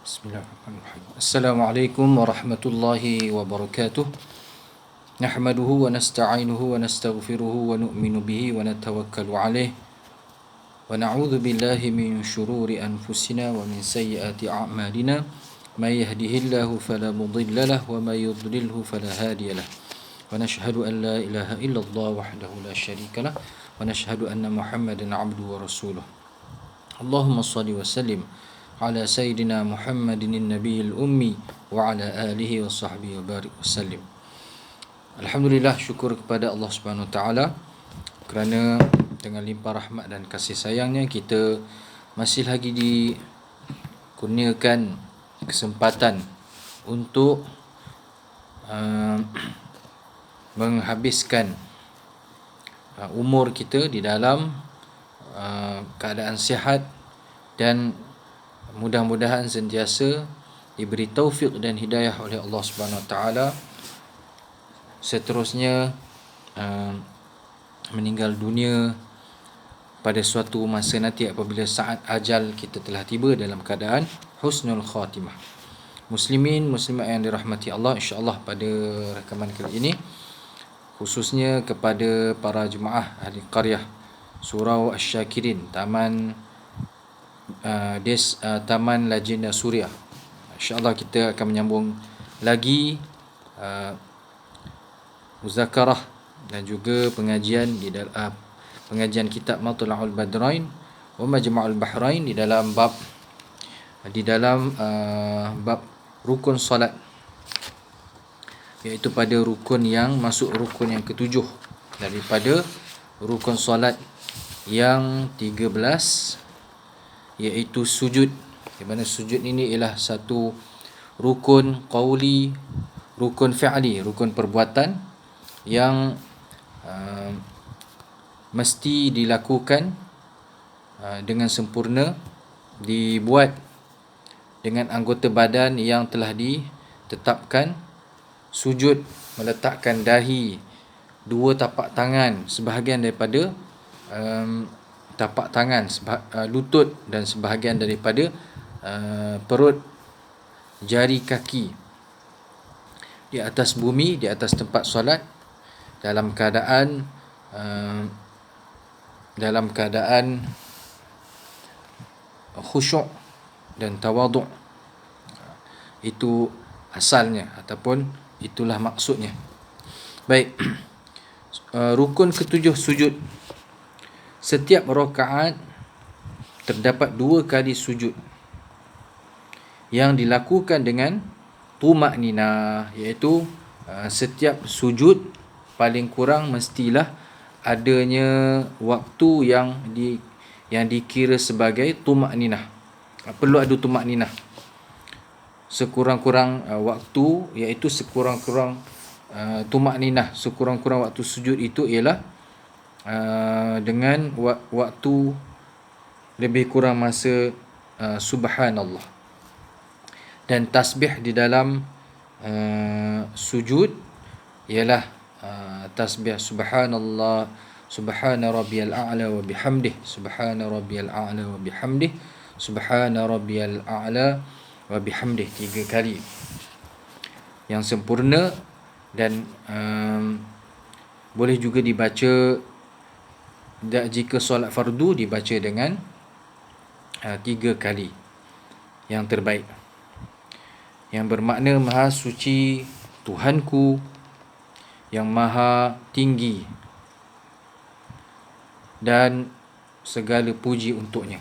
Bismillahirrahmanirrahim. Assalamualaikum warahmatullahi wabarakatuh. Nahmaduhu wa nasta'inuhu wa nastaghfiruhu wa nu'minu bihi wa natawakkalu alaih. Wa na'udzu billahi min shururi anfusina wa min sayyiati a'malina. May yahdihillahu fala mudilla lahu wa may yudlilhu fala hadiya lahu. Wa nashhadu an la ilaha illallah wahdahu la syarika lahu wa nashhadu anna Muhammadan 'abduhu wa rasuluh. Allahumma shalli wa sallim ala sayyidina Muhammadin nabiyil ummi wa ala alihi wa sahbihi wa barik wasallim. Alhamdulillah, syukur kepada Allah Subhanahu wa taala kerana dengan limpah rahmat dan kasih sayangnya kita masih lagi dikurniakan kesempatan untuk menghabiskan umur kita di dalam keadaan sihat, dan mudah-mudahan sentiasa diberi taufik dan hidayah oleh Allah Subhanahu Wa Taala. Seterusnya meninggal dunia pada suatu masa nanti apabila saat ajal kita telah tiba dalam keadaan husnul khatimah. Muslimin muslimat yang dirahmati Allah, insya-Allah pada rakaman kali ini khususnya kepada para jemaah ahli qaryah Surau Asy-Syakirin, Taman Lajina Suria. InsyaAllah kita akan menyambung lagi muzakarah dan juga pengajian pengajian kitab Matla'ul Badrain wa Majma'ul Bahrain di dalam bab rukun solat, iaitu pada rukun yang masuk rukun yang ketujuh daripada rukun solat yang 13, iaitu sujud. Di mana sujud ini ialah satu rukun qauli, rukun fi'li, rukun perbuatan yang mesti dilakukan dengan sempurna, dibuat dengan anggota badan yang telah ditetapkan. Sujud meletakkan dahi, dua tapak tangan, sebahagian daripada tapak tangan, lutut dan sebahagian daripada perut jari kaki di atas bumi, di atas tempat solat, dalam keadaan khusyuk dan tawaduk. Itu asalnya ataupun itulah maksudnya. Baik. Rukun ketujuh, sujud. Setiap rakaat terdapat 2 kali sujud yang dilakukan dengan tumakninah, iaitu setiap sujud paling kurang mestilah adanya waktu yang dikira sebagai tumakninah. Perlu ada tumakninah. Sekurang-kurang waktu, iaitu sekurang-kurang tumakninah, sekurang-kurang waktu sujud itu ialah dengan waktu lebih kurang masa subhanallah. Dan tasbih di dalam sujud ialah tasbih subhanallah, subhana rabbiyal a'la wa bihamdih, subhana rabbiyal a'la wa bihamdih, subhana rabbiyal a'la wa bihamdih 3 kali yang sempurna. Dan boleh juga dibaca, jika solat fardu dibaca dengan 3 kali yang terbaik, yang bermakna Maha Suci Tuhanku yang Maha Tinggi dan segala puji untuknya,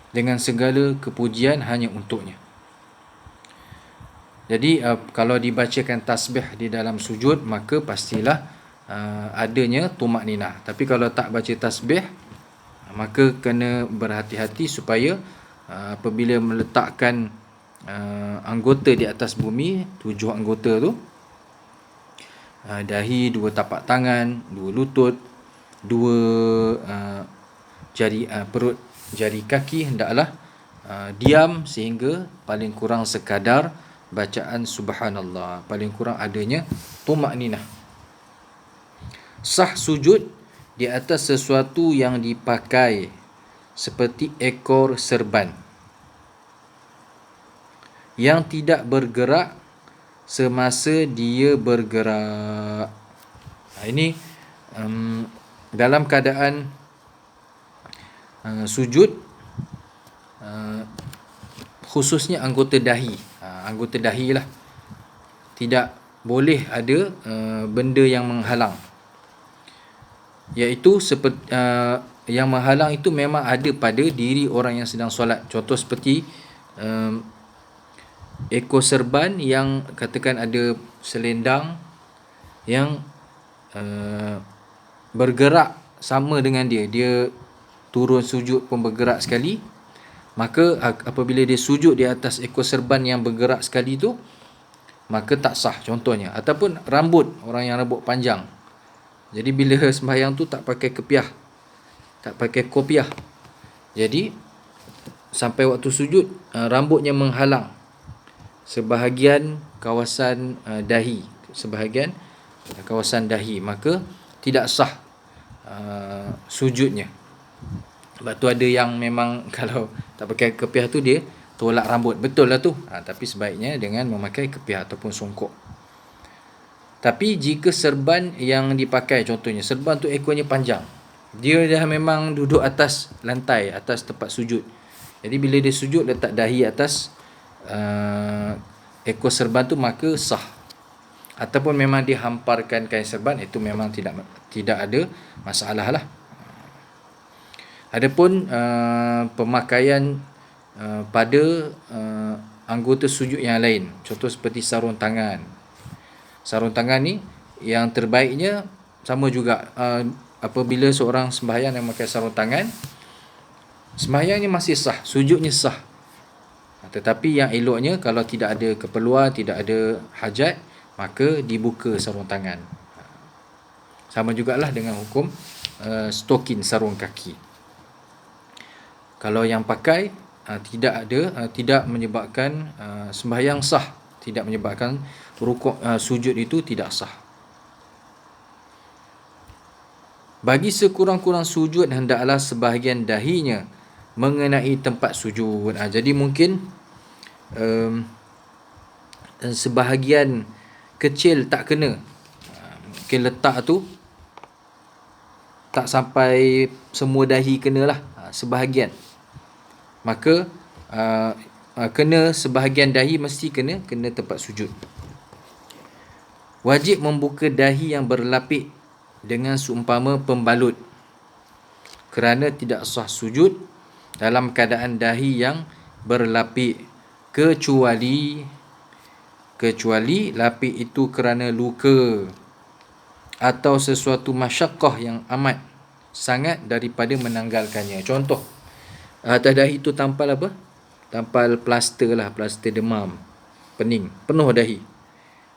dengan segala kepujian hanya untuknya. Jadi kalau dibacakan tasbih di dalam sujud, maka pastilah adanya tumakninah. Tapi kalau tak baca tasbih, maka kena berhati-hati supaya apabila meletakkan anggota di atas bumi, 7 anggota tu, dahi, 2 tapak tangan, 2 lutut, 2 jari perut jari kaki, hendaklah diam sehingga paling kurang sekadar bacaan subhanallah, paling kurang adanya tumakninah. Sah sujud di atas sesuatu yang dipakai seperti ekor serban. yang tidak bergerak semasa dia bergerak. Ini dalam keadaan sujud, khususnya anggota dahi. Anggota dahi lah. Tidak boleh ada benda yang menghalang. Iaitu seperti yang menghalang itu memang ada pada diri orang yang sedang solat. Contoh seperti ekor serban yang katakan ada selendang yang bergerak sama dengan dia. Dia turun sujud pun bergerak sekali. Maka apabila dia sujud di atas ekor serban yang bergerak sekali tu, maka tak sah contohnya. Ataupun rambut, orang yang rambut panjang. Jadi bila sembahyang tu tak pakai kepiah, tak pakai kopiah. Jadi sampai waktu sujud rambutnya menghalang sebahagian kawasan dahi, sebahagian kawasan dahi, maka tidak sah sujudnya. Sebab tu ada yang memang kalau tak pakai kepiah tu dia tolak rambut. Betul lah tu. Tapi sebaiknya dengan memakai kepiah ataupun songkok. Tapi jika serban yang dipakai, contohnya serban tu ekornya panjang, dia dah memang duduk atas lantai, atas tempat sujud. Jadi bila dia sujud letak dahi atas ekor serban tu, maka sah. Ataupun memang dia hamparkan kain serban, itu memang tidak ada masalah lah. Adapun pemakaian pada anggota sujud yang lain, contoh seperti sarung tangan. Sarung tangan ni yang terbaiknya sama juga, apabila seorang sembahyang yang memakai sarung tangan, sembahyangnya masih sah, sujudnya sah. Tetapi yang eloknya kalau tidak ada keperluan, tidak ada hajat, maka dibuka sarung tangan. Sama jugalah dengan hukum stokin sarung kaki. Kalau yang pakai tidak menyebabkan sembahyang sah, tidak menyebabkan rukuk sujud itu tidak sah. Bagi sekurang-kurang sujud hendaklah sebahagian dahinya mengenai tempat sujud. Jadi mungkin sebahagian kecil tak kena, mungkin letak tu tak sampai semua dahi kenalah, sebahagian. Maka kena sebahagian dahi, mesti kena tempat sujud. Wajib membuka dahi yang berlapik dengan seumpama pembalut, kerana tidak sah sujud dalam keadaan dahi yang berlapik, kecuali lapik itu kerana luka atau sesuatu masyakkah yang amat sangat daripada menanggalkannya. Contoh, atas dahi itu tampal apa? Tampal plaster lah, plaster demam, pening, penuh dahi.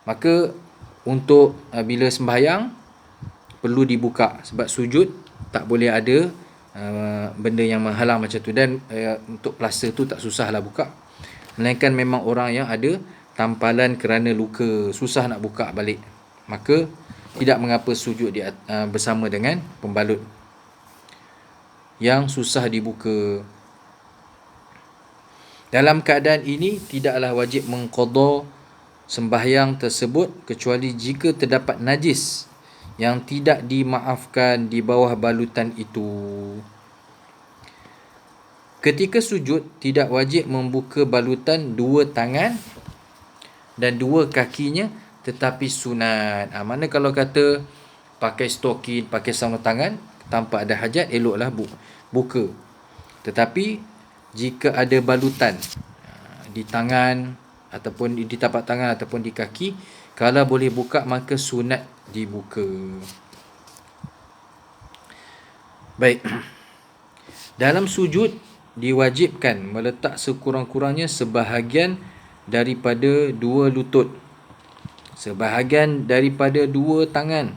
Maka untuk bila sembahyang perlu dibuka, sebab sujud tak boleh ada benda yang menghalang macam tu. Dan untuk plaster tu tak susahlah buka, melainkan memang orang yang ada tampalan kerana luka, susah nak buka balik, maka tidak mengapa sujud bersama dengan pembalut yang susah dibuka. Dalam keadaan ini tidaklah wajib mengqada sembahyang tersebut, kecuali jika terdapat najis yang tidak dimaafkan di bawah balutan itu. Ketika sujud tidak wajib membuka balutan dua tangan dan dua kakinya, tetapi sunat. Mana kalau kata pakai stokin, pakai sarung tangan tanpa ada hajat, eloklah buka. Tetapi jika ada balutan di tangan ataupun di tapak tangan ataupun di kaki, kalau boleh buka maka sunat dibuka. Baik. Dalam sujud diwajibkan meletak sekurang-kurangnya sebahagian daripada dua lutut, sebahagian daripada dua tangan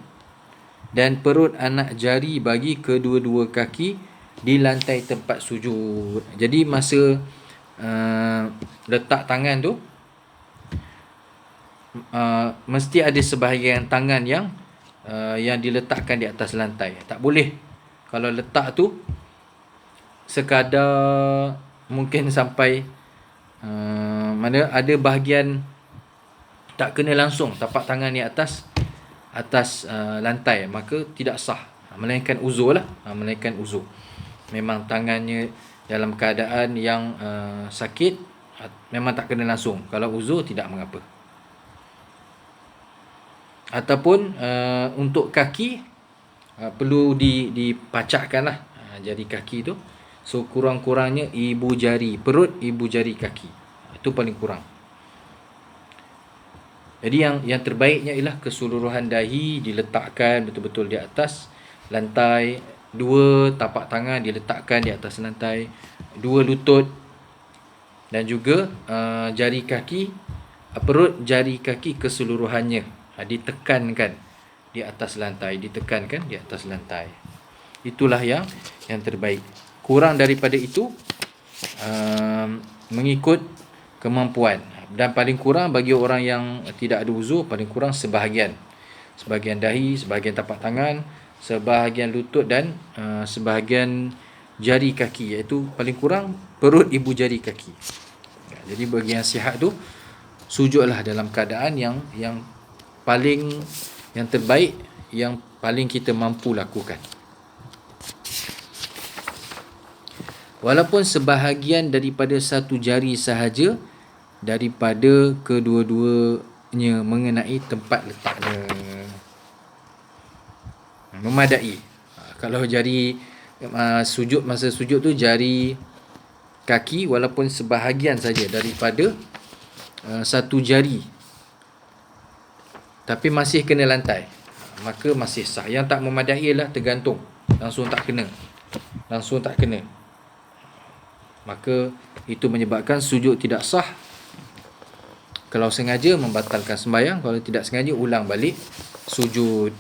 dan perut anak jari bagi kedua-dua kaki di lantai tempat sujud. Jadi masa letak tangan tu, mesti ada sebahagian tangan yang diletakkan di atas lantai. Tak boleh kalau letak tu sekadar mungkin sampai mana ada bahagian tak kena langsung tapak tangan di atas lantai, maka tidak sah, melainkan uzur lah, melainkan uzur. Memang tangannya dalam keadaan yang sakit, memang tak kena langsung. Kalau uzur tidak mengapa. Ataupun untuk kaki perlu dipacakkan lah jari kaki tu. So kurang-kurangnya ibu jari perut, ibu jari kaki. Itu paling kurang. Jadi yang terbaiknya ialah keseluruhan dahi diletakkan betul-betul di atas lantai, 2 tapak tangan diletakkan di atas lantai, 2 lutut, dan juga jari kaki, perut jari kaki keseluruhannya ditekankan di atas lantai, Itulah yang terbaik. Kurang daripada itu mengikut kemampuan, dan paling kurang bagi orang yang tidak ada uzur, paling kurang sebahagian dahi, sebahagian tapak tangan, sebahagian lutut, dan sebahagian jari kaki, iaitu paling kurang perut ibu jari kaki. Jadi bagi yang sihat tu, sujudlah dalam keadaan yang terbaik, yang paling kita mampu lakukan. Walaupun sebahagian daripada satu jari sahaja daripada kedua-duanya mengenai tempat letaknya, memadai. Kalau jari sujud, masa sujud tu jari kaki walaupun sebahagian saja daripada satu jari, tapi masih kena lantai, maka masih sah. Yang tak memadai ialah tergantung, langsung tak kena, maka itu menyebabkan sujud tidak sah. Kalau sengaja membatalkan sembahyang, kalau tidak sengaja ulang balik sujud.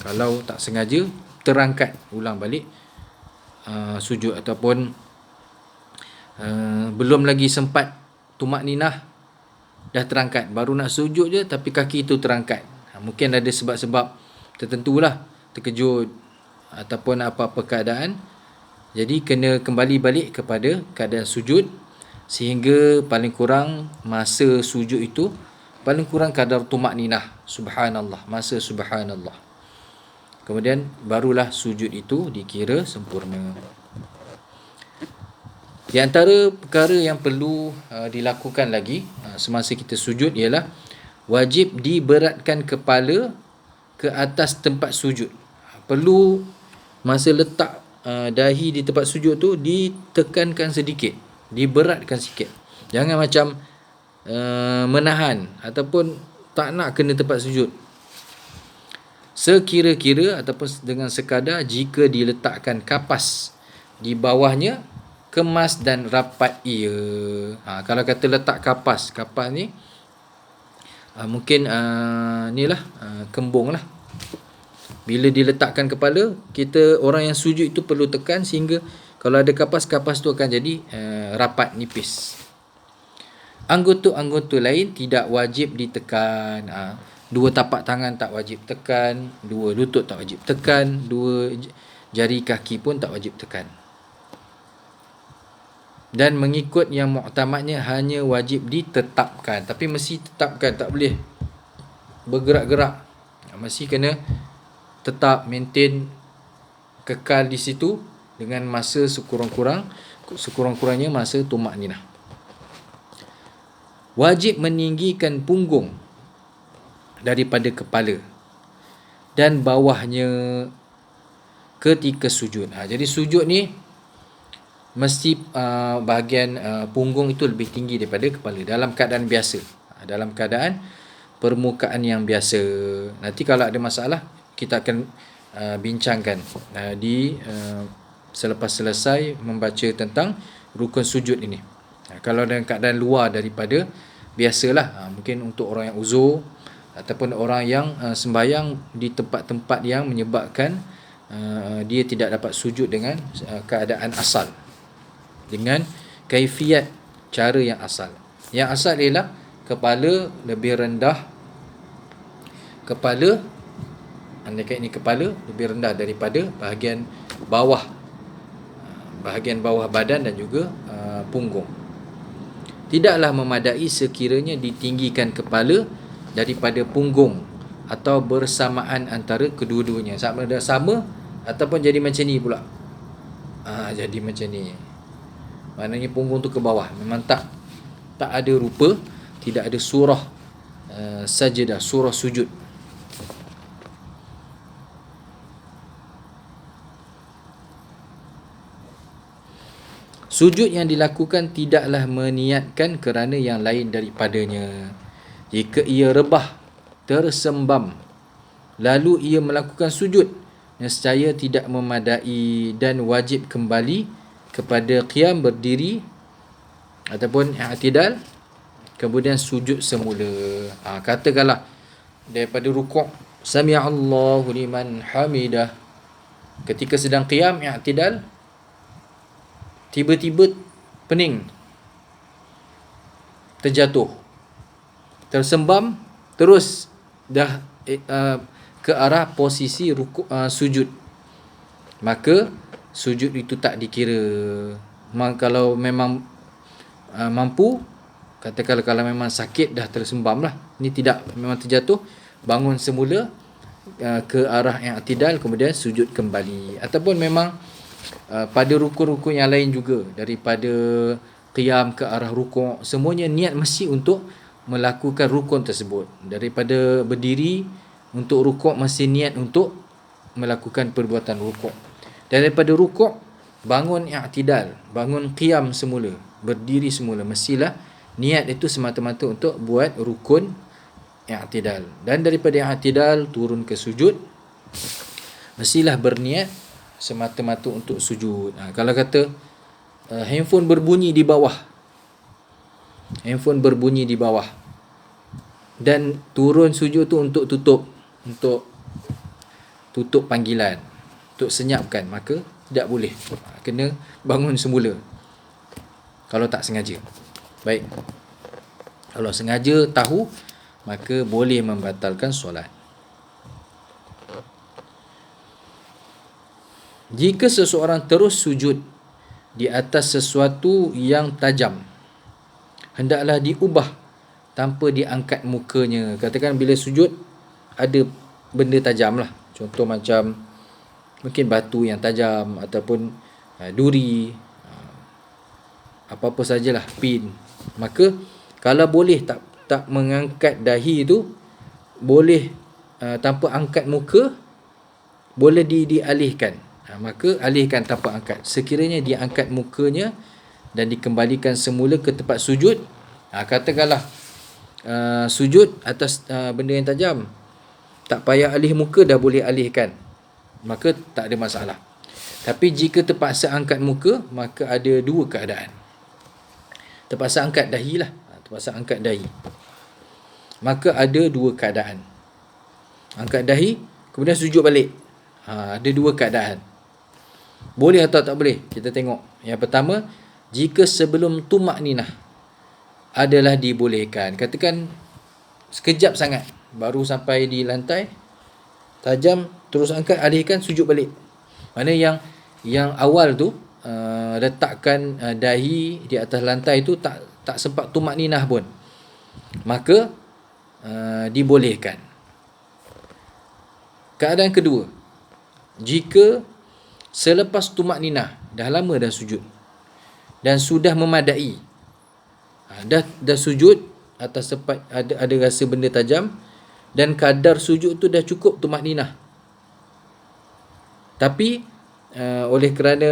Kalau tak sengaja terangkat, ulang balik sujud. Ataupun belum lagi sempat tumakninah, dah terangkat, baru nak sujud je tapi kaki itu terangkat. Mungkin ada sebab-sebab tertentulah, terkejut ataupun apa-apa keadaan. Jadi kena kembali balik kepada keadaan sujud, sehingga paling kurang masa sujud itu paling kurang kadar tumakninah, subhanallah, masa subhanallah. Kemudian barulah sujud itu dikira sempurna. Di antara perkara yang perlu dilakukan lagi semasa kita sujud ialah wajib diberatkan kepala ke atas tempat sujud. Perlu masa letak dahi di tempat sujud tu ditekankan sedikit, diberatkan sikit. Jangan macam menahan ataupun tak nak kena tempat sujud. Sekira-kira ataupun dengan sekadar jika diletakkan kapas di bawahnya, kemas dan rapat ia. Kalau kata letak kapas ni mungkin inilah kembung lah. Bila diletakkan kepala, kita orang yang sujud itu perlu tekan sehingga kalau ada kapas tu akan jadi rapat, nipis. Anggota-anggota lain tidak wajib ditekan. 2 tapak tangan tak wajib tekan, 2 lutut tak wajib tekan, 2 jari kaki pun tak wajib tekan. Dan mengikut yang muktamadnya hanya wajib ditetapkan. Tapi mesti tetapkan, tak boleh bergerak-gerak. Mesti kena tetap maintain, kekal di situ dengan masa sekurang-kurangnya masa tumakninah. Wajib meninggikan punggung daripada kepala dan bawahnya ketika sujud. Jadi sujud ni mesti bahagian punggung itu lebih tinggi daripada kepala dalam keadaan biasa, dalam keadaan permukaan yang biasa. Nanti kalau ada masalah kita akan bincangkan selepas selesai membaca tentang rukun sujud ini. Kalau dalam keadaan luar daripada biasalah, mungkin untuk orang yang uzur ataupun orang yang sembahyang di tempat-tempat yang menyebabkan dia tidak dapat sujud dengan keadaan asal, dengan kaifiat cara yang asal. Yang asal ialah kepala lebih rendah, andaikan ini kepala lebih rendah daripada bahagian bawah badan dan juga punggung. tidaklah memadai sekiranya ditinggikan kepala daripada punggung atau bersamaan antara kedua-duanya. Sama ada sama ataupun jadi macam ni pula. Jadi macam ni. Maknanya punggung tu ke bawah. Memang tak ada rupa, tidak ada surah sajadah, surah sujud. Sujud yang dilakukan tidaklah meniatkan kerana yang lain daripadanya. Jika ia rebah, tersembam, lalu ia melakukan sujud, nescaya tidak memadai dan wajib kembali kepada qiyam berdiri ataupun i'tidal, kemudian sujud semula. Katakanlah daripada rukuk, sami'allahu liman hamidah, ketika sedang qiyam i'tidal, tiba-tiba pening, terjatuh, tersembam, terus dah ke arah posisi sujud, maka sujud itu tak dikira. Kalau memang mampu, katakanlah kalau memang sakit dah tersembam lah, ni tidak, memang terjatuh, bangun semula ke arah i'tidal, kemudian sujud kembali. Ataupun memang pada rukun-rukun yang lain juga, daripada qiyam ke arah rukuk, semuanya niat mesti untuk melakukan rukun tersebut. Daripada berdiri untuk rukuk, mesti niat untuk melakukan perbuatan rukuk. Daripada rukuk, bangun i'tidal, bangun qiyam semula, berdiri semula, mestilah niat itu semata-mata untuk buat rukun i'tidal. Dan daripada i'tidal turun ke sujud, mestilah berniat semata-mata untuk sujud. Kalau kata handphone berbunyi di bawah, dan turun sujud tu untuk tutup panggilan, untuk senyapkan, maka tidak boleh, kena bangun semula kalau tak sengaja. Baik, kalau sengaja tahu, maka boleh membatalkan solat. Jika seseorang terus sujud di atas sesuatu yang tajam, hendaklah diubah tanpa diangkat mukanya. Katakan bila sujud ada benda tajam lah, contoh macam mungkin batu yang tajam, ataupun duri, apa-apa sajalah, pin. Maka kalau boleh tak mengangkat dahi tu, boleh tanpa angkat muka, boleh dialihkan. Maka alihkan tanpa angkat. Sekiranya dia angkat mukanya dan dikembalikan semula ke tempat sujud, katakanlah sujud atas benda yang tajam, tak payah alih muka, dah boleh alihkan, maka tak ada masalah. Tapi jika terpaksa angkat muka, maka ada dua keadaan. Terpaksa angkat dahi lah, maka ada dua keadaan. Angkat dahi, kemudian sujud balik. Ada dua keadaan. Boleh atau tak boleh? Kita tengok. Yang pertama, jika sebelum tumakninah adalah dibolehkan. Katakan sekejap sangat, baru sampai di lantai, tajam, terus angkat, alihkan, sujud balik. Mana yang awal tu, letakkan dahi di atas lantai tu tak sempat tumakninah pun, maka dibolehkan. Keadaan kedua, jika selepas tumakninah, dah lama dah sujud dan sudah memadai, dah sujud atas tempat ada rasa benda tajam, dan kadar sujud tu dah cukup tumakninah, tapi oleh kerana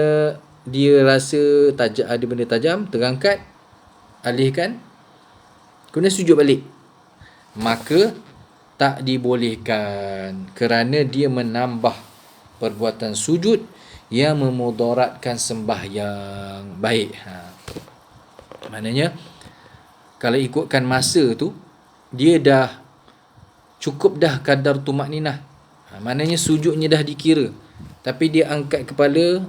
dia rasa ada benda tajam, terangkat, alihkan, kemudian sujud balik, maka tak dibolehkan, kerana dia menambah perbuatan sujud yang memudaratkan sembahyang. Baik. Maknanya kalau ikutkan masa tu, dia dah cukup dah kadar tumakninah. Maknanya sujudnya dah dikira, tapi dia angkat kepala,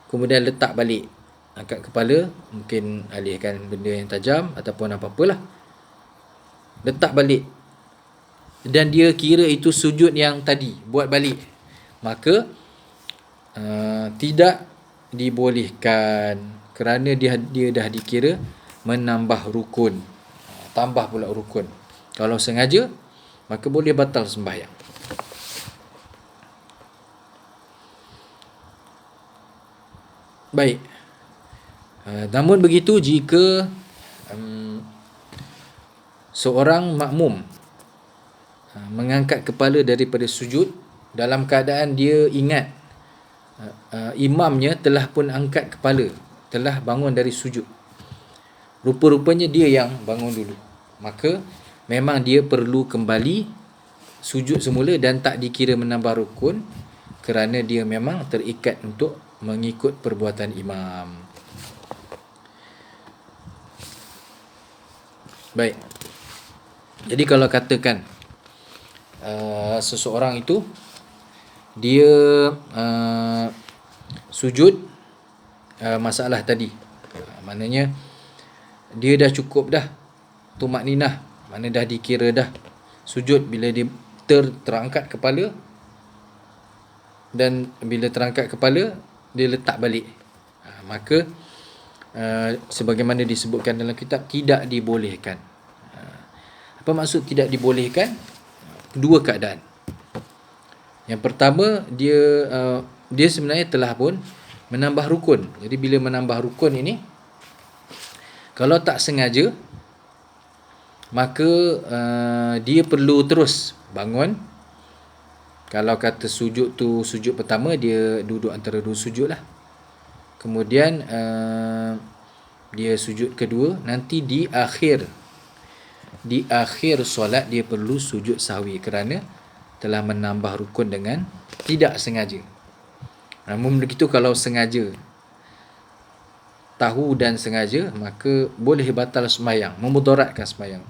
kemudian letak balik. Angkat kepala, mungkin alihkan benda yang tajam ataupun apa-apalah, letak balik, dan dia kira itu sujud yang tadi, buat balik, maka tidak dibolehkan, kerana dia dah dikira menambah rukun, tambah pula rukun. Kalau sengaja, maka boleh batal sembahyang. Baik. Namun begitu, jika seorang makmum mengangkat kepala daripada sujud dalam keadaan dia ingat imamnya telah pun angkat kepala, telah bangun dari sujud, rupa-rupanya dia yang bangun dulu, maka memang dia perlu kembali sujud semula dan tak dikira menambah rukun, kerana dia memang terikat untuk mengikut perbuatan imam. Baik. Jadi kalau katakan seseorang itu dia sujud masalah tadi, maknanya dia dah cukup dah tumakninah, mana dah dikira dah sujud bila dia terangkat kepala, dan bila terangkat kepala dia letak balik, maka sebagaimana disebutkan dalam kitab, tidak dibolehkan. Apa maksud tidak dibolehkan? Dua keadaan. Yang pertama, dia sebenarnya telah pun menambah rukun. Jadi bila menambah rukun ini, kalau tak sengaja, maka dia perlu terus bangun. Kalau kata sujud tu sujud pertama, dia duduk antara dua sujud lah. Kemudian dia sujud kedua, nanti di akhir solat dia perlu sujud sahwi kerana telah menambah rukun dengan tidak sengaja. Namun begitu, kalau sengaja, tahu dan sengaja, maka boleh batal sembahyang, memudaratkan sembahyang.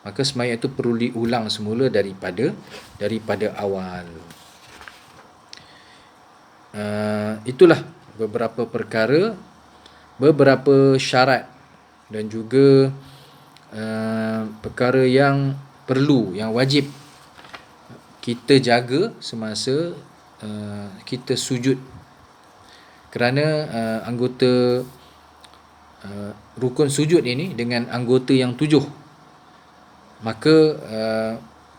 Maka sembahyang itu perlu diulang semula daripada awal. Itulah beberapa perkara, beberapa syarat dan juga perkara yang perlu, yang wajib kita jaga semasa kita sujud, kerana anggota rukun sujud ini dengan anggota yang 7, maka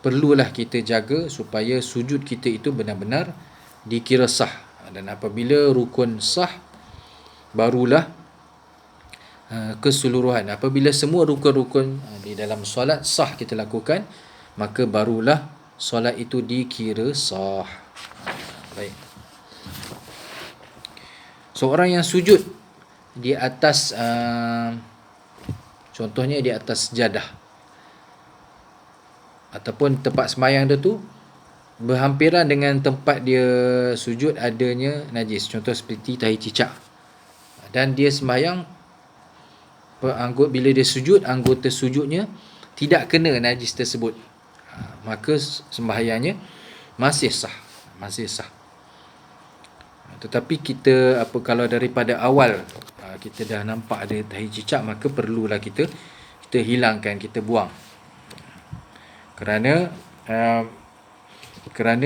perlulah kita jaga supaya sujud kita itu benar-benar dikira sah. Dan apabila rukun sah, barulah keseluruhan. Apabila semua rukun-rukun di dalam solat sah kita lakukan, maka barulah solat itu dikira sah. Baik. Seorang yang sujud di atas contohnya di atas sejadah ataupun tempat sembahyang dia tu berhampiran dengan tempat dia sujud adanya najis, contoh seperti tahi cicak, dan dia sembahyang, bila dia sujud, anggota sujudnya tidak kena najis tersebut, maka sembahyangnya masih sah. Tetapi kita kalau daripada awal kita dah nampak ada tahi cicak, maka perlulah kita hilangkan, kita buang, kerana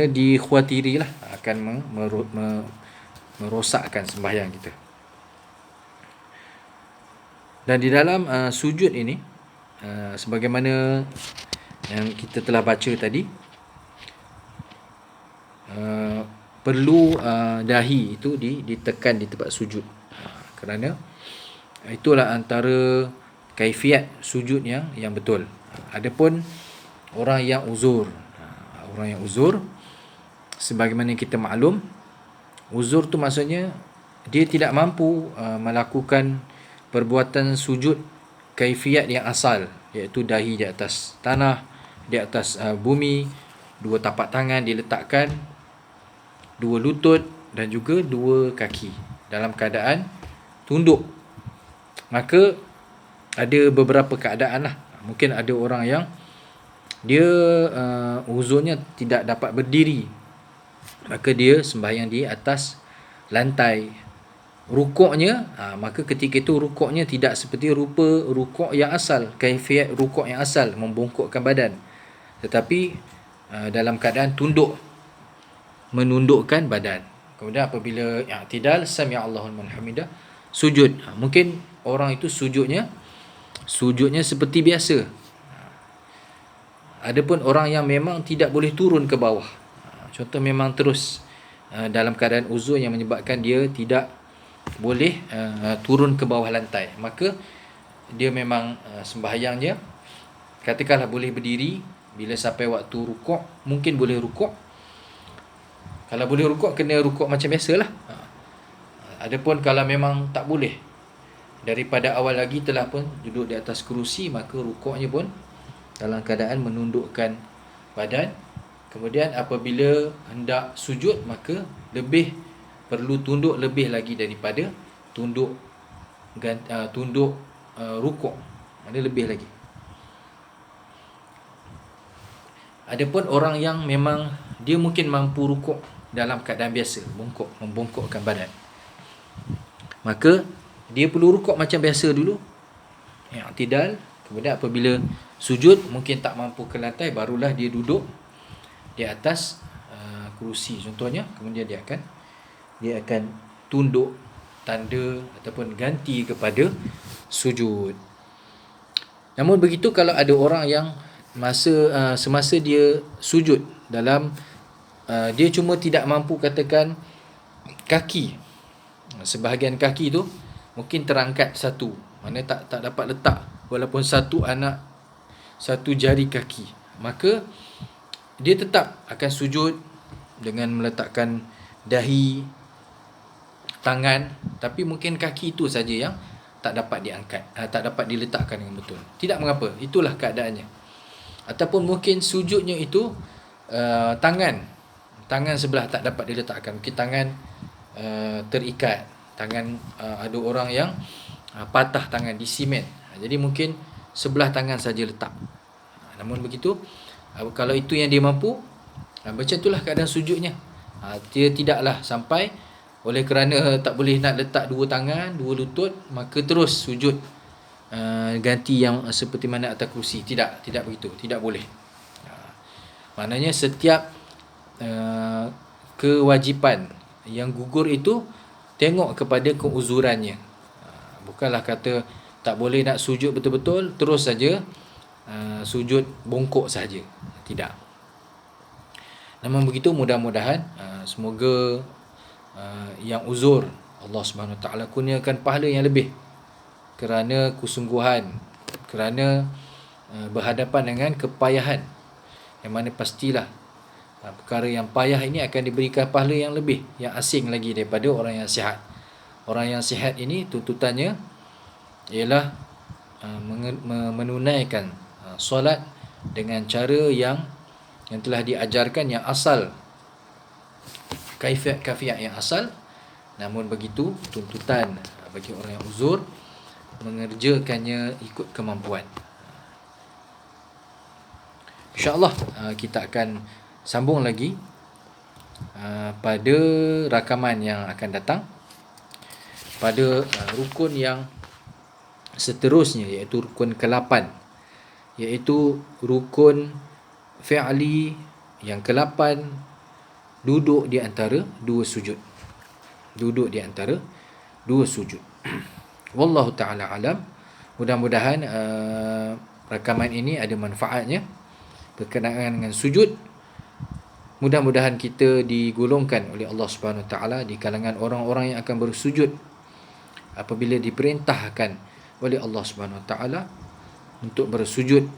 dikhawatirilah akan merosakkan sembahyang kita. Dan di dalam sujud ini, sebagaimana yang kita telah baca tadi, perlu dahi itu ditekan di tempat sujud, kerana itulah antara kaifiat sujud yang betul. Adapun orang yang uzur, sebagaimana kita maklum, uzur tu maksudnya dia tidak mampu melakukan perbuatan sujud kaifiat yang asal, iaitu dahi di atas tanah, di atas bumi, dua tapak tangan diletakkan, dua lutut dan juga dua kaki dalam keadaan tunduk. Maka ada beberapa keadaan lah. Mungkin ada orang yang dia uzurnya tidak dapat berdiri, maka dia sembahyang di atas lantai. Rukuknya, maka ketika itu rukuknya tidak seperti rupa rukuk yang asal, kaifiat rukuk yang asal, membongkokkan badan, tetapi dalam keadaan tunduk, menundukkan badan. Kemudian apabila i'tidal, sami Allahu liman hamidah, sujud. Mungkin orang itu sujudnya sujudnya seperti biasa. Adapun orang yang memang tidak boleh turun ke bawah, contoh memang terus dalam keadaan uzur yang menyebabkan dia tidak boleh turun ke bawah lantai, maka dia memang sembahyang dia, katakanlah boleh berdiri, bila sampai waktu rukuk mungkin boleh rukuk. Kalau boleh rukuk, kena rukuk macam biasalah. Adapun kalau memang tak boleh, daripada awal lagi telah pun duduk di atas kerusi, maka rukuknya pun dalam keadaan menundukkan badan. Kemudian apabila hendak sujud, maka lebih perlu tunduk lebih lagi daripada tunduk rukuk, mana lebih lagi. Adapun orang yang memang dia mungkin mampu rukuk dalam keadaan biasa, membongkokkan badan, maka dia perlu rukuk macam biasa dulu, i'tidal. Kemudian apabila sujud mungkin tak mampu ke lantai, barulah dia duduk di atas kerusi contohnya. Kemudian dia akan tunduk, tanda ataupun ganti kepada sujud. Namun begitu kalau ada orang yang semasa dia sujud dalam dia cuma tidak mampu, katakan kaki, sebahagian kaki tu mungkin terangkat satu, mana tak dapat letak walaupun satu jari kaki, maka dia tetap akan sujud dengan meletakkan dahi, tangan, tapi mungkin kaki itu saja yang tak dapat diangkat, tak dapat diletakkan dengan betul. Tidak mengapa, itulah keadaannya. Ataupun mungkin sujudnya itu tangan sebelah tak dapat diletakkan, mungkin tangan terikat, tangan ada orang yang patah tangan di simen, jadi mungkin sebelah tangan saja letak. Namun begitu, kalau itu yang dia mampu, macam itulah keadaan sujudnya. Dia tidaklah sampai oleh kerana tak boleh nak letak dua tangan, dua lutut, maka terus sujud ganti yang seperti mana atas kerusi. Tidak begitu, tidak boleh. Maknanya setiap kewajipan yang gugur itu tengok kepada keuzurannya. Bukanlah kata tak boleh nak sujud betul-betul, terus saja sujud bongkok saja. Tidak. Namun begitu, mudah-mudahan semoga yang uzur Allah Subhanahu Wa Taala kurniakan pahala yang lebih kerana kesungguhan, kerana berhadapan dengan kepayahan, yang mana pastilah perkara yang payah ini akan diberikan pahala yang lebih, yang asing lagi daripada orang yang sihat. Orang yang sihat ini tuntutannya ialah menunaikan solat dengan cara yang telah diajarkan, yang asal, kaifiat yang asal. Namun begitu, tuntutan bagi orang yang uzur mengerjakannya ikut kemampuan. InsyaAllah kita akan sambung lagi pada rakaman yang akan datang, pada rukun yang seterusnya, iaitu rukun ke-8, iaitu rukun fi'li yang ke-8, duduk di antara dua sujud. Duduk di antara dua sujud. Wallahu ta'ala alam. Mudah-mudahan rakaman ini ada manfaatnya berkenaan dengan sujud. Mudah-mudahan kita digolongkan oleh Allah Subhanahu Wa Taala di kalangan orang-orang yang akan bersujud apabila diperintahkan oleh Allah Subhanahu Wa Taala untuk bersujud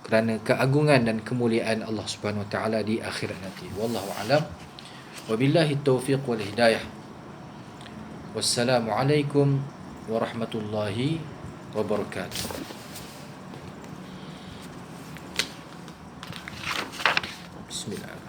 kerana keagungan dan kemuliaan Allah Subhanahu Wa Taala di akhirat nanti. Wallahu alam. Wabillahi taufiq wal hidayah. Wassalamualaikum warahmatullahi wabarakatuh. Bismillahirrahmanirrahim.